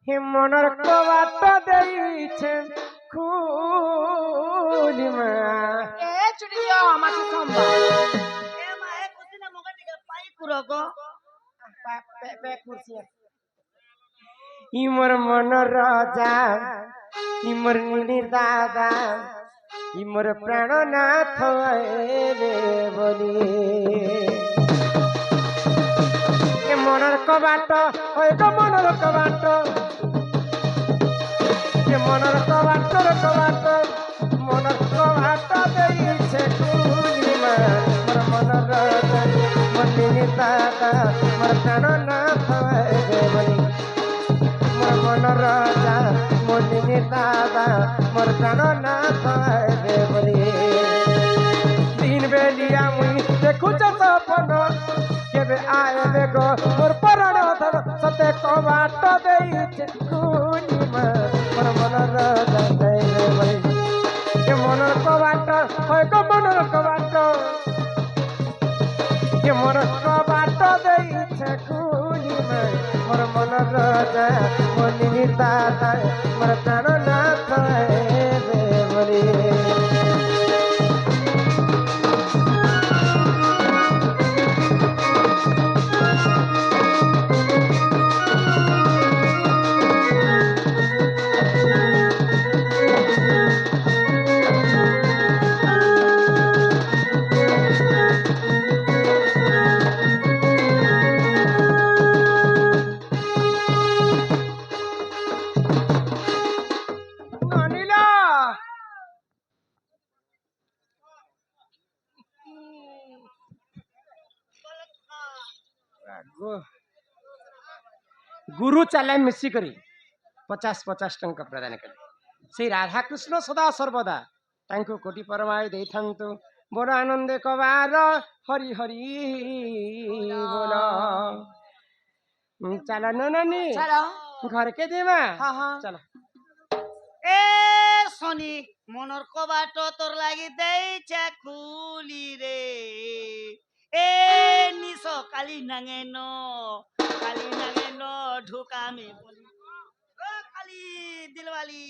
হে মনের কবাট দেইছে খুলি মা এ চুড়িও মাছে সম্বা এ মা এ কুতিনা মগা দিকে পাই কুরগো পে কুরসি ইমর মন রাজা ইমর নীলি দাদা ইমর প্রাণনাথ রে বলি এ মনের কবাট ওই তো মনের কবাট এ মনের কবাটর কবাট মনের কবাট দেইছে খুলি মা মোর মনের রাজা মোর নীলি দাদা মোর প্রাণনাথ রে বলি মোর মনের রাজা মোর নীলি দাদা মোর প্রাণনাথ রে বলি দিন বেলিয়া মুই দেখুছ সপন কেবে আইবে গো মোর পরাণ ধর সতে কবাট দেইছে খুলি মা মোর মনের রাজা রে বলি এ মনের কবাট হয় গো মনের কবাট এ মনের কবাট দেইছে খুলি মা মোর মনের রাজা মোর নীলি দাদা মোর প্রাণনাথ রে বলি অনিলা गुरु चले मिसिकरी 50-50 टंका प्रदान कले से राधा कृष्ण सदा सर्वदा तांको कोटि परमाय देथांतु बड़ आनंदे कबार हरि हरि बोल चल ननानी চলো घर के देवा हाँ हाँ चल এ শনি মনর কবাট তোর লাগি দেইছে খুলি রে এ নিস কালি নাঙে ন ঢুকামে বলি ও কালি দিলওয়ালি